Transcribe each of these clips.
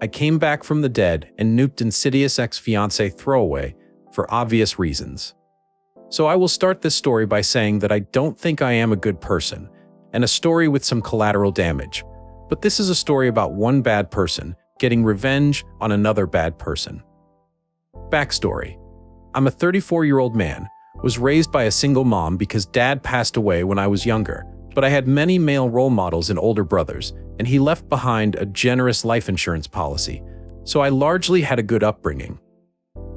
I came back from the dead and nuked Insidious ex-fiancé throwaway for obvious reasons. So I will start this story by saying that I don't think I am a good person, and a story with some collateral damage. But this is a story about one bad person getting revenge on another bad person. Backstory. I'm a 34-year-old man, was raised by a single mom because dad passed away when I was younger, but I had many male role models and older brothers, and he left behind a generous life insurance policy, so I largely had a good upbringing.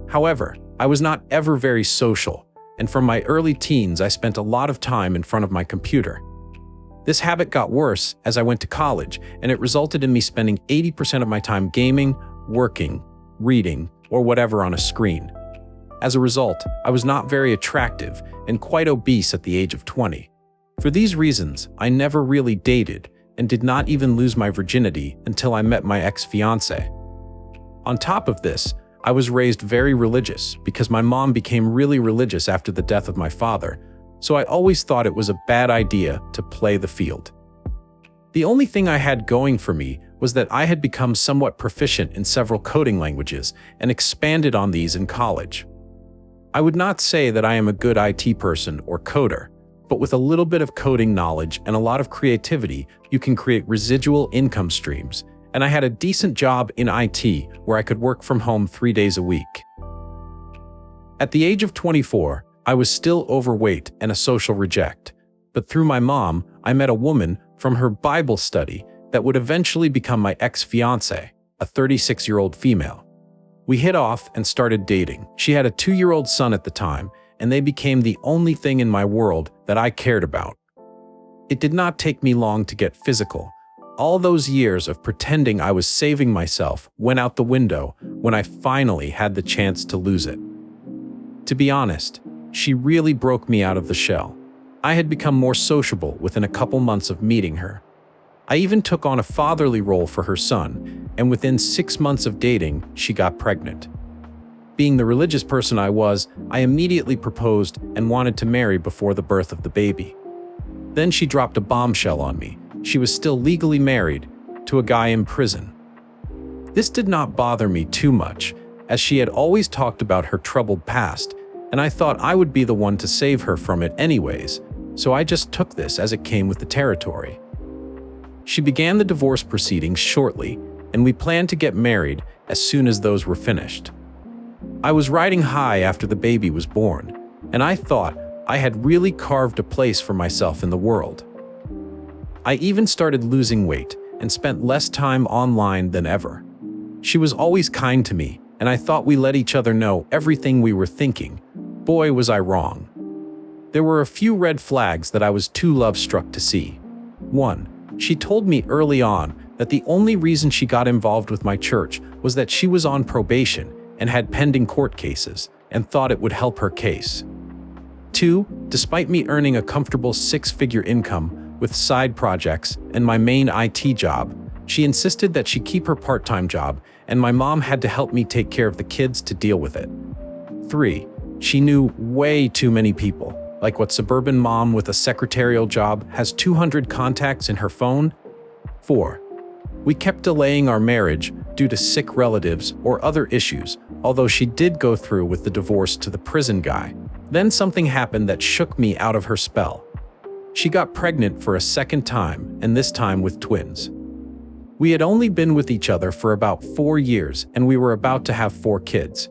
However, I was not ever very social, and from my early teens I spent a lot of time in front of my computer. This habit got worse as I went to college, and it resulted in me spending 80% of my time gaming, working, reading, or whatever on a screen. As a result, I was not very attractive and quite obese at the age of 20. For these reasons, I never really dated and did not even lose my virginity until I met my ex-fiancé. On top of this, I was raised very religious because my mom became really religious after the death of my father, so I always thought it was a bad idea to play the field. The only thing I had going for me was that I had become somewhat proficient in several coding languages and expanded on these in college. I would not say that I am a good IT person or coder, but with a little bit of coding knowledge and a lot of creativity, you can create residual income streams, and I had a decent job in IT where I could work from home 3 days a week. At the age of 24, I was still overweight and a social reject, but through my mom, I met a woman from her Bible study that would eventually become my ex-fiancé, a 36-year-old female. We hit off and started dating. She had a 2-year-old son at the time, and they became the only thing in my world that I cared about. It did not take me long to get physical. All those years of pretending I was saving myself went out the window when I finally had the chance to lose it. To be honest, she really broke me out of the shell. I had become more sociable within a couple months of meeting her. I even took on a fatherly role for her son, and within 6 months of dating, she got pregnant. Being the religious person I was, I immediately proposed and wanted to marry before the birth of the baby. Then she dropped a bombshell on me. She was still legally married to a guy in prison. This did not bother me too much, as she had always talked about her troubled past, and I thought I would be the one to save her from it anyways, so I just took this as it came with the territory. She began the divorce proceedings shortly, and we planned to get married as soon as those were finished. I was riding high after the baby was born, and I thought I had really carved a place for myself in the world. I even started losing weight and spent less time online than ever. She was always kind to me, and I thought we let each other know everything we were thinking. Boy, was I wrong. There were a few red flags that I was too love-struck to see. 1. She told me early on that the only reason she got involved with my church was that she was on probation and had pending court cases, and thought it would help her case. 2. Despite me earning a comfortable 6-figure income with side projects and my main IT job, she insisted that she keep her part-time job, and my mom had to help me take care of the kids to deal with it. 3. She knew way too many people, like what suburban mom with a secretarial job has 200 contacts in her phone. 4. We kept delaying our marriage due to sick relatives or other issues, although she did go through with the divorce to the prison guy. Then something happened that shook me out of her spell. She got pregnant for a second time, and this time with twins. We had only been with each other for about 4 years, and we were about to have 4 kids.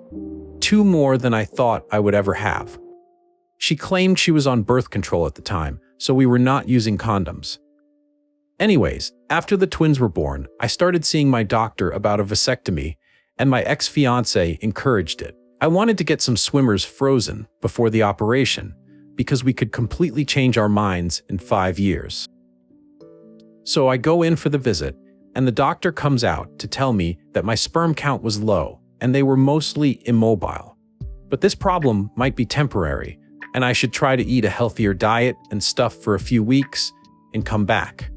2 more than I thought I would ever have. She claimed she was on birth control at the time, so we were not using condoms. Anyways, after the twins were born, I started seeing my doctor about a vasectomy, and my ex-fiancé encouraged it. I wanted to get some swimmers frozen before the operation, because we could completely change our minds in 5 years. So I go in for the visit, and the doctor comes out to tell me that my sperm count was low, and they were mostly immobile. But this problem might be temporary, and I should try to eat a healthier diet and stuff for a few weeks and come back.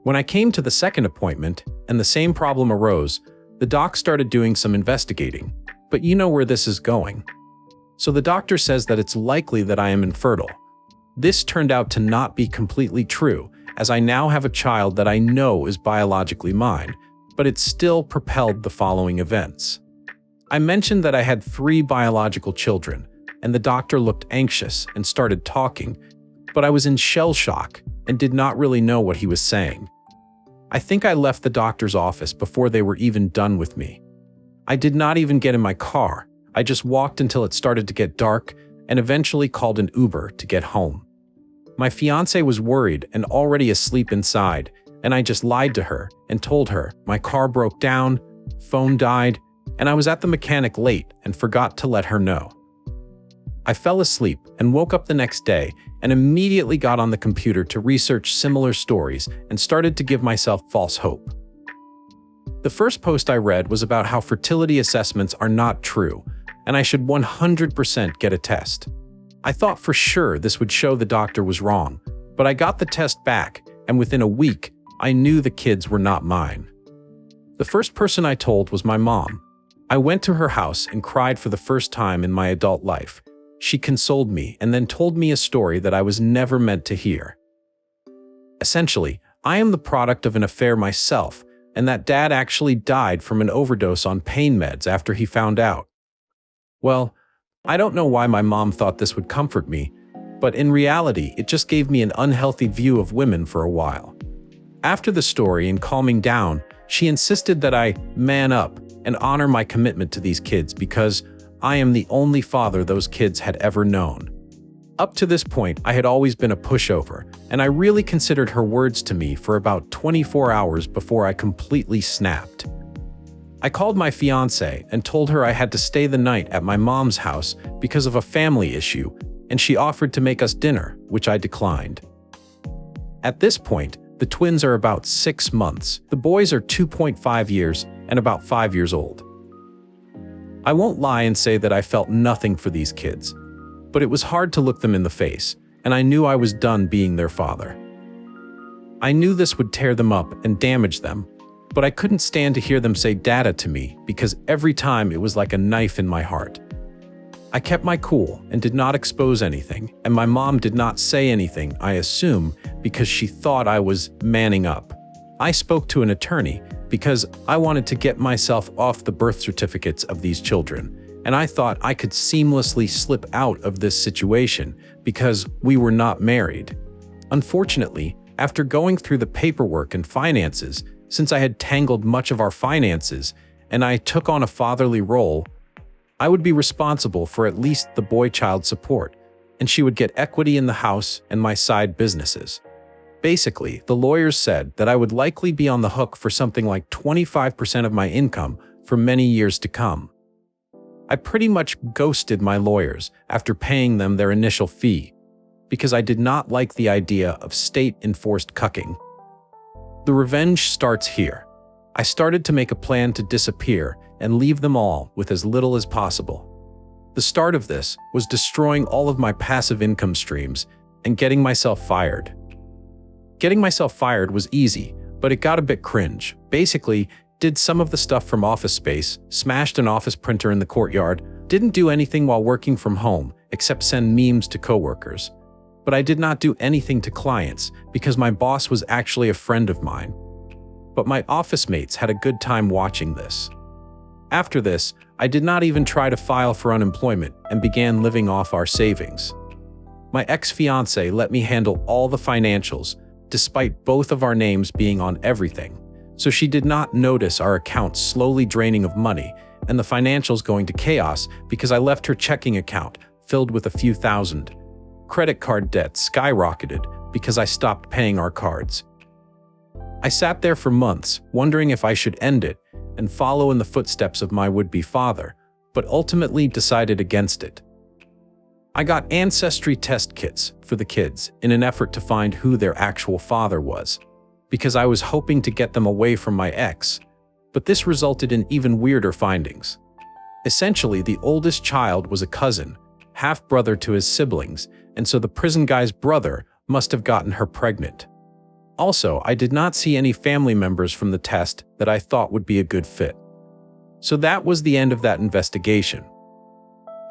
When I came to the second appointment, and the same problem arose, the doc started doing some investigating, but you know where this is going. So the doctor says that it's likely that I am infertile. This turned out to not be completely true, as I now have a child that I know is biologically mine, but but it still propelled the following events. I mentioned that I had 3 biological children, and the doctor looked anxious and started talking, but I was in shell shock and did not really know what he was saying. I think I left the doctor's office before they were even done with me. I did not even get in my car. I just walked until it started to get dark and eventually called an Uber to get home. My fiancé was worried and already asleep inside, and I just lied to her and told her my car broke down, phone died, and I was at the mechanic late and forgot to let her know. I fell asleep and woke up the next day and immediately got on the computer to research similar stories and started to give myself false hope. The first post I read was about how fertility assessments are not true, and I should 100% get a test. I thought for sure this would show the doctor was wrong, but I got the test back, and within a week, I knew the kids were not mine. The first person I told was my mom. I went to her house and cried for the first time in my adult life. She consoled me and then told me a story that I was never meant to hear. Essentially, I am the product of an affair myself, and that dad actually died from an overdose on pain meds after he found out. Well, I don't know why my mom thought this would comfort me, but in reality, it just gave me an unhealthy view of women for a while. After the story and calming down, she insisted that I man up and honor my commitment to these kids because I am the only father those kids had ever known. Up to this point, I had always been a pushover, and I really considered her words to me for about 24 hours before I completely snapped. I called my fiancé and told her I had to stay the night at my mom's house because of a family issue, and she offered to make us dinner, which I declined. At this point, the twins are about 6 months, the boys are 2.5 years, and about 5 years old. I won't lie and say that I felt nothing for these kids, but it was hard to look them in the face, and I knew I was done being their father. I knew this would tear them up and damage them, but I couldn't stand to hear them say "dada" to me because every time it was like a knife in my heart. I kept my cool and did not expose anything, and my mom did not say anything, I assume, because she thought I was manning up. I spoke to an attorney because I wanted to get myself off the birth certificates of these children, and I thought I could seamlessly slip out of this situation because we were not married. Unfortunately, after going through the paperwork and finances, since I had tangled much of our finances and I took on a fatherly role, I would be responsible for at least the boy child support, and she would get equity in the house and my side businesses. Basically, the lawyers said that I would likely be on the hook for something like 25% of my income for many years to come. I pretty much ghosted my lawyers after paying them their initial fee because I did not like the idea of state-enforced cucking. The revenge starts here. I started to make a plan to disappear and leave them all with as little as possible. The start of this was destroying all of my passive income streams and getting myself fired. Getting myself fired was easy, but it got a bit cringe. Basically, did some of the stuff from Office Space, smashed an office printer in the courtyard, didn't do anything while working from home except send memes to coworkers. But I did not do anything to clients because my boss was actually a friend of mine. But my office mates had a good time watching this. After this, I did not even try to file for unemployment and began living off our savings. My ex-fiancé let me handle all the financials, despite both of our names being on everything, so she did not notice our accounts slowly draining of money and the financials going to chaos because I left her checking account filled with a few thousand. Credit card debt skyrocketed because I stopped paying our cards. I sat there for months, wondering if I should end it and follow in the footsteps of my would-be father, but ultimately decided against it. I got ancestry test kits for the kids in an effort to find who their actual father was, because I was hoping to get them away from my ex, but this resulted in even weirder findings. Essentially, the oldest child was a cousin, half-brother to his siblings, and so the prison guy's brother must have gotten her pregnant. Also, I did not see any family members from the test that I thought would be a good fit. So that was the end of that investigation.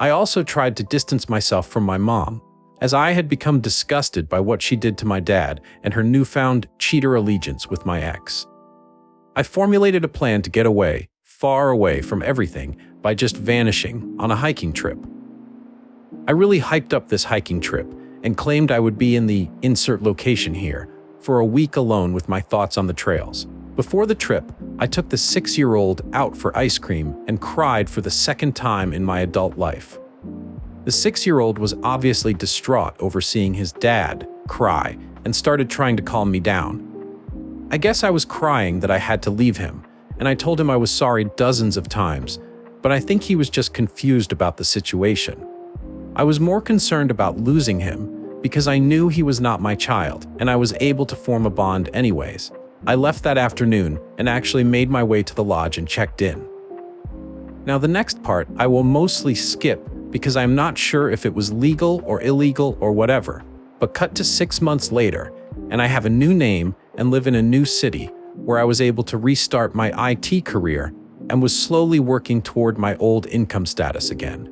I also tried to distance myself from my mom, as I had become disgusted by what she did to my dad and her newfound cheater allegiance with my ex. I formulated a plan to get away, far away from everything, by just vanishing on a hiking trip. I really hyped up this hiking trip and claimed I would be in the insert location here for a week alone with my thoughts on the trails. Before the trip, I took the 6-year-old out for ice cream and cried for the second time in my adult life. The 6-year-old was obviously distraught over seeing his dad cry and started trying to calm me down. I guess I was crying that I had to leave him, and I told him I was sorry dozens of times, but I think he was just confused about the situation. I was more concerned about losing him because I knew he was not my child, and I was able to form a bond anyways. I left that afternoon and actually made my way to the lodge and checked in. Now the next part I will mostly skip because I'm not sure if it was legal or illegal or whatever, but cut to 6 months later, and I have a new name and live in a new city where I was able to restart my IT career and was slowly working toward my old income status again.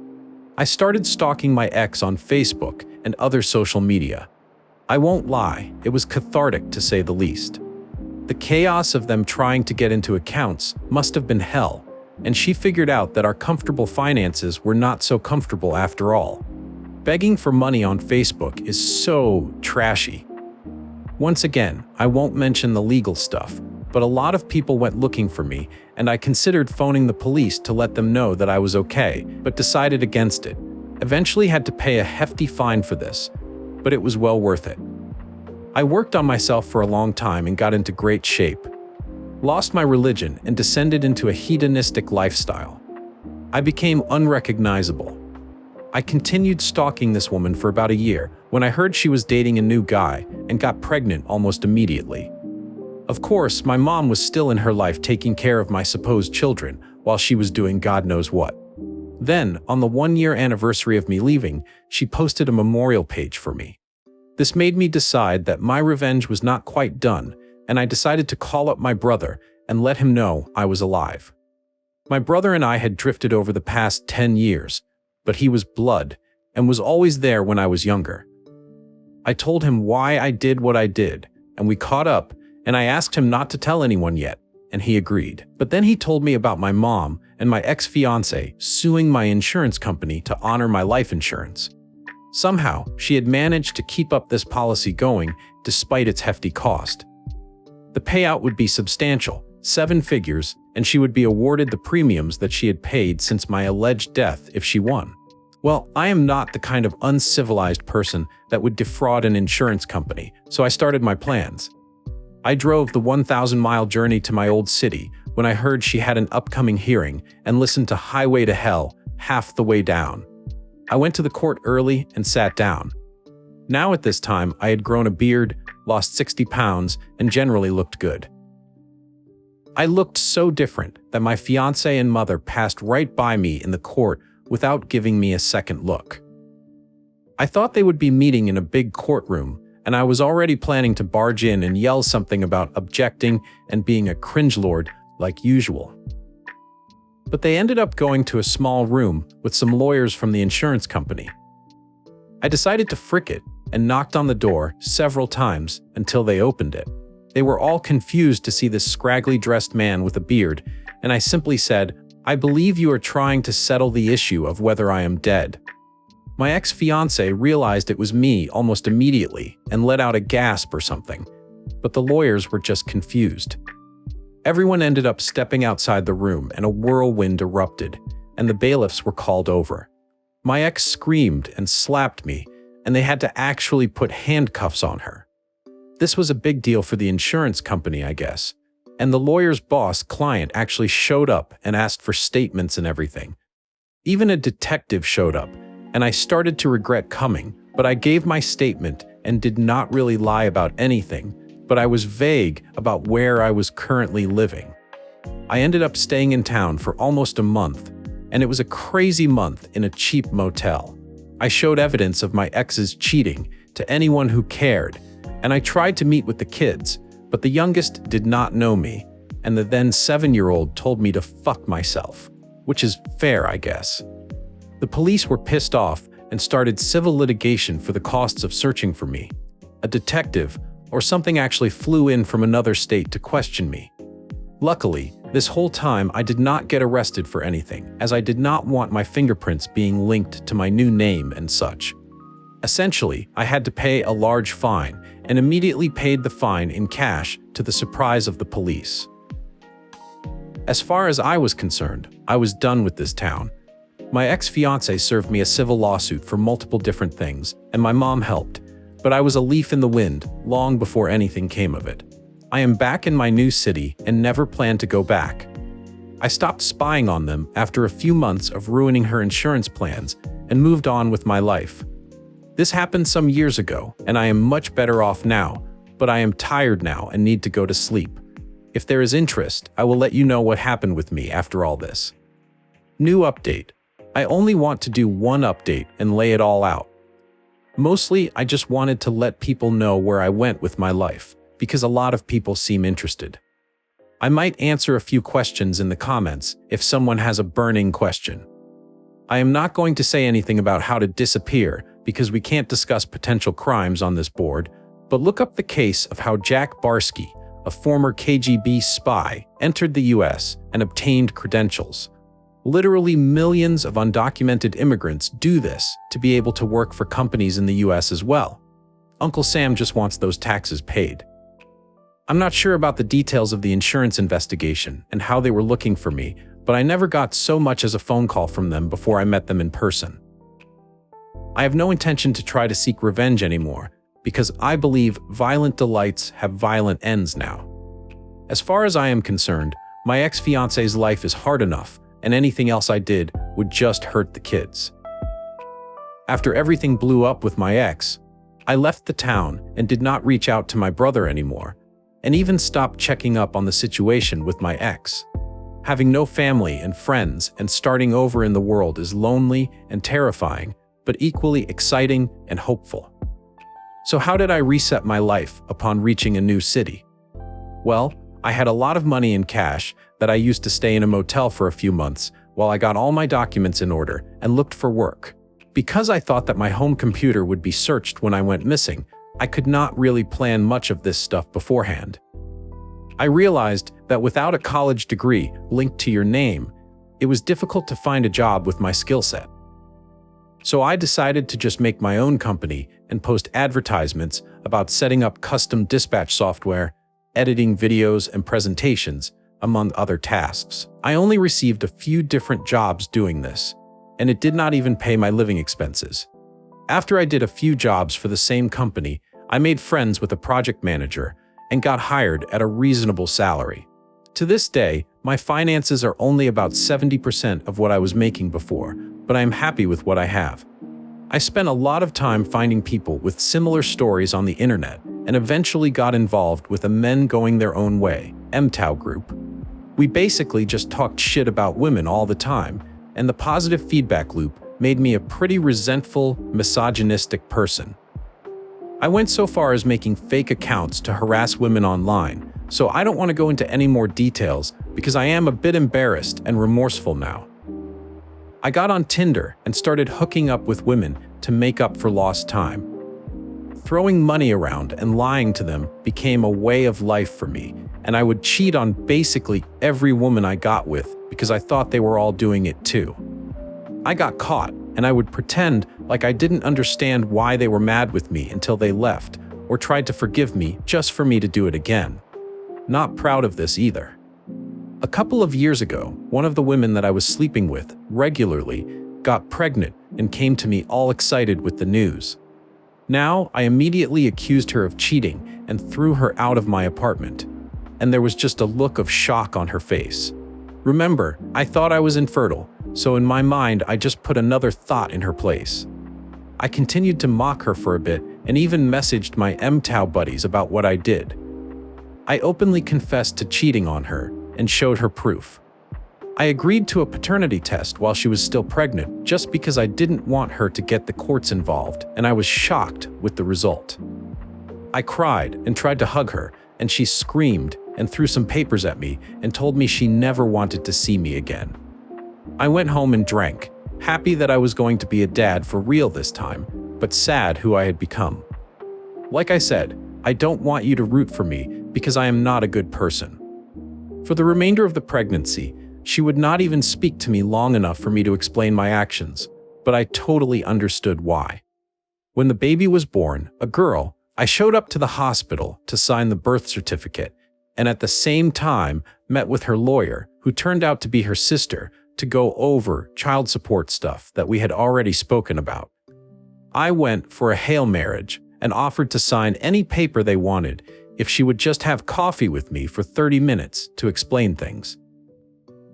I started stalking my ex on Facebook and other social media. I won't lie, it was cathartic to say the least. The chaos of them trying to get into accounts must have been hell, and she figured out that our comfortable finances were not so comfortable after all. Begging for money on Facebook is so trashy. Once again, I won't mention the legal stuff, but a lot of people went looking for me, and I considered phoning the police to let them know that I was okay, but decided against it. Eventually had to pay a hefty fine for this, but it was well worth it. I worked on myself for a long time and got into great shape. Lost my religion and descended into a hedonistic lifestyle. I became unrecognizable. I continued stalking this woman for about a year when I heard she was dating a new guy and got pregnant almost immediately. Of course, my mom was still in her life taking care of my supposed children while she was doing God knows what. Then, on the 1-year anniversary of me leaving, she posted a memorial page for me. This made me decide that my revenge was not quite done, and I decided to call up my brother and let him know I was alive. My brother and I had drifted over the past 10 years, but he was blood and was always there when I was younger. I told him why I did what I did, and we caught up, and I asked him not to tell anyone yet, and he agreed. But then he told me about my mom and my ex-fiancé suing my insurance company to honor my life insurance. Somehow, she had managed to keep up this policy going despite its hefty cost. The payout would be substantial, 7 figures, and she would be awarded the premiums that she had paid since my alleged death if she won. Well, I am not the kind of uncivilized person that would defraud an insurance company, so I started my plans. I drove the 1,000-mile journey to my old city when I heard she had an upcoming hearing and listened to Highway to Hell half the way down. I went to the court early and sat down. Now at this time, I had grown a beard, lost 60 pounds, and generally looked good. I looked so different that my fiancé and mother passed right by me in the court without giving me a second look. I thought they would be meeting in a big courtroom, and I was already planning to barge in and yell something about objecting and being a cringelord like usual. But they ended up going to a small room with some lawyers from the insurance company. I decided to frick it and knocked on the door several times until they opened it. They were all confused to see this scraggly dressed man with a beard, and I simply said, "I believe you are trying to settle the issue of whether I am dead." My ex-fiancé realized it was me almost immediately and let out a gasp or something, but the lawyers were just confused. Everyone ended up stepping outside the room and a whirlwind erupted, and the bailiffs were called over. My ex screamed and slapped me, and they had to actually put handcuffs on her. This was a big deal for the insurance company, I guess, and the lawyer's boss client actually showed up and asked for statements and everything. Even a detective showed up, and I started to regret coming, but I gave my statement and did not really lie about anything, but I was vague about where I was currently living. I ended up staying in town for almost a month, and it was a crazy month in a cheap motel. I showed evidence of my ex's cheating to anyone who cared, and I tried to meet with the kids, but the youngest did not know me, and the then 7-year-old told me to fuck myself, which is fair, I guess. The police were pissed off and started civil litigation for the costs of searching for me. A detective or something actually flew in from another state to question me. Luckily, this whole time I did not get arrested for anything, as I did not want my fingerprints being linked to my new name and such. Essentially, I had to pay a large fine and immediately paid the fine in cash to the surprise of the police. As far as I was concerned, I was done with this town. My ex-fiancé served me a civil lawsuit for multiple different things, and my mom helped, but I was a leaf in the wind long before anything came of it. I am back in my new city and never plan to go back. I stopped spying on them after a few months of ruining her insurance plans and moved on with my life. This happened some years ago, and I am much better off now, but I am tired now and need to go to sleep. If there is interest, I will let you know what happened with me after all this. New update. I only want to do one update and lay it all out. Mostly, I just wanted to let people know where I went with my life, because a lot of people seem interested. I might answer a few questions in the comments if someone has a burning question. I am not going to say anything about how to disappear because we can't discuss potential crimes on this board, but look up the case of how Jack Barsky, a former KGB spy, entered the US and obtained credentials. Literally millions of undocumented immigrants do this to be able to work for companies in the US as well. Uncle Sam just wants those taxes paid. I'm not sure about the details of the insurance investigation and how they were looking for me, but I never got so much as a phone call from them before I met them in person. I have no intention to try to seek revenge anymore, because I believe violent delights have violent ends now. As far as I am concerned, my ex-fiancé's life is hard enough, and anything else I did would just hurt the kids. After everything blew up with my ex, I left the town and did not reach out to my brother anymore, and even stopped checking up on the situation with my ex. Having no family and friends and starting over in the world is lonely and terrifying, but equally exciting and hopeful. So how did I reset my life upon reaching a new city? Well, I had a lot of money in cash that I used to stay in a motel for a few months while I got all my documents in order and looked for work. Because I thought that my home computer would be searched when I went missing, I could not really plan much of this stuff beforehand. I realized that without a college degree linked to your name, it was difficult to find a job with my skill set. So I decided to just make my own company and post advertisements about setting up custom dispatch software, editing videos and presentations, among other tasks. I only received a few different jobs doing this, and it did not even pay my living expenses. After I did a few jobs for the same company, I made friends with a project manager and got hired at a reasonable salary. To this day, my finances are only about 70% of what I was making before, but I am happy with what I have. I spent a lot of time finding people with similar stories on the internet and eventually got involved with a Men Going Their Own Way (MTOW) group. We basically just talked shit about women all the time, and the positive feedback loop made me a pretty resentful, misogynistic person. I went so far as making fake accounts to harass women online, so I don't want to go into any more details because I am a bit embarrassed and remorseful now. I got on Tinder and started hooking up with women to make up for lost time. Throwing money around and lying to them became a way of life for me, and I would cheat on basically every woman I got with because I thought they were all doing it too. I got caught, and I would pretend like I didn't understand why they were mad with me until they left or tried to forgive me just for me to do it again. Not proud of this either. A couple of years ago, one of the women that I was sleeping with regularly got pregnant and came to me all excited with the news. Now, I immediately accused her of cheating and threw her out of my apartment, and there was just a look of shock on her face. Remember, I thought I was infertile, so in my mind I just put another thought in her place. I continued to mock her for a bit and even messaged my MTOW buddies about what I did. I openly confessed to cheating on her and showed her proof. I agreed to a paternity test while she was still pregnant just because I didn't want her to get the courts involved, and I was shocked with the result. I cried and tried to hug her, and she screamed and threw some papers at me and told me she never wanted to see me again. I went home and drank, happy that I was going to be a dad for real this time, but sad who I had become. Like I said, I don't want you to root for me because I am not a good person. For the remainder of the pregnancy, she would not even speak to me long enough for me to explain my actions, but I totally understood why. When the baby was born, a girl, I showed up to the hospital to sign the birth certificate, and at the same time met with her lawyer, who turned out to be her sister, to go over child support stuff that we had already spoken about. I went for a Hail marriage and offered to sign any paper they wanted if she would just have coffee with me for 30 minutes to explain things.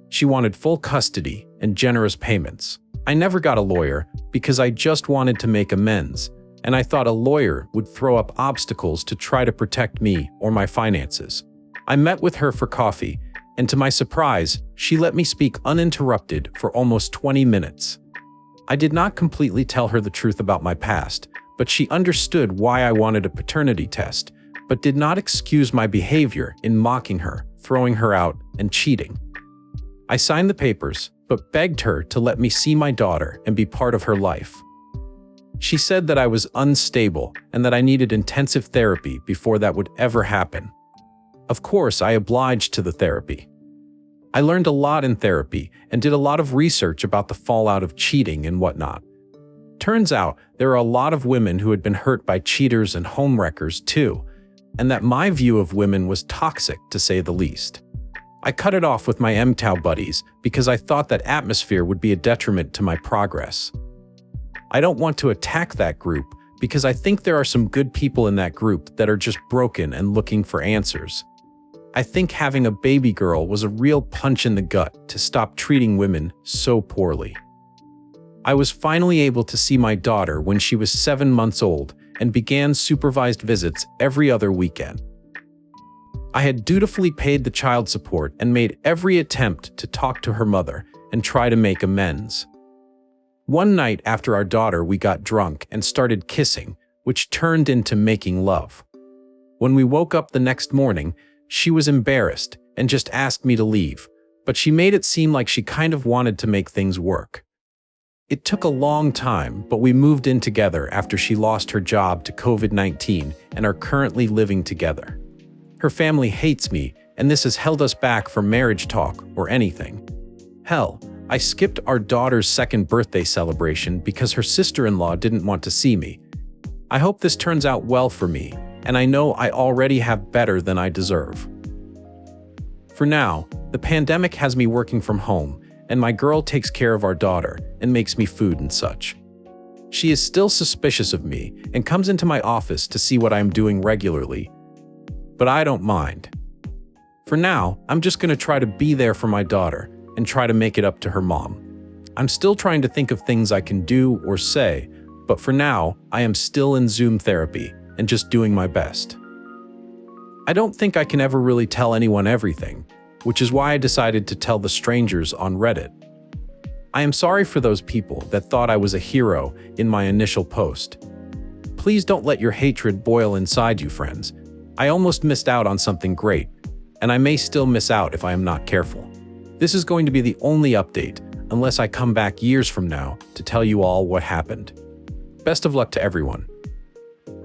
She wanted full custody and generous payments. I never got a lawyer because I just wanted to make amends, and I thought a lawyer would throw up obstacles to try to protect me or my finances. I met with her for coffee, and to my surprise, she let me speak uninterrupted for almost 20 minutes. I did not completely tell her the truth about my past, but she understood why I wanted a paternity test, but did not excuse my behavior in mocking her, throwing her out, and cheating. I signed the papers, but begged her to let me see my daughter and be part of her life. She said that I was unstable and that I needed intensive therapy before that would ever happen. Of course, I obliged to the therapy. I learned a lot in therapy and did a lot of research about the fallout of cheating and whatnot. Turns out there are a lot of women who had been hurt by cheaters and homewreckers too, and that my view of women was toxic to say the least. I cut it off with my MTOW buddies because I thought that atmosphere would be a detriment to my progress. I don't want to attack that group because I think there are some good people in that group that are just broken and looking for answers. I think having a baby girl was a real punch in the gut to stop treating women so poorly. I was finally able to see my daughter when she was 7 months old and began supervised visits every other weekend. I had dutifully paid the child support and made every attempt to talk to her mother and try to make amends. One night after our daughter, we got drunk and started kissing, which turned into making love. When we woke up the next morning, she was embarrassed and just asked me to leave, but she made it seem like she kind of wanted to make things work. It took a long time, but we moved in together after she lost her job to COVID-19 and are currently living together. Her family hates me, and this has held us back from marriage talk or anything. Hell, I skipped our daughter's second birthday celebration because her sister-in-law didn't want to see me. I hope this turns out well for me, and I know I already have better than I deserve. For now, the pandemic has me working from home, and my girl takes care of our daughter and makes me food and such. She is still suspicious of me and comes into my office to see what I am doing regularly, but I don't mind. For now, I'm just going to try to be there for my daughter and try to make it up to her mom. I'm still trying to think of things I can do or say, but for now, I am still in Zoom therapy and just doing my best. I don't think I can ever really tell anyone everything, which is why I decided to tell the strangers on Reddit. I am sorry for those people that thought I was a hero in my initial post. Please don't let your hatred boil inside you, friends. I almost missed out on something great, and I may still miss out if I am not careful. This is going to be the only update, unless I come back years from now to tell you all what happened. Best of luck to everyone.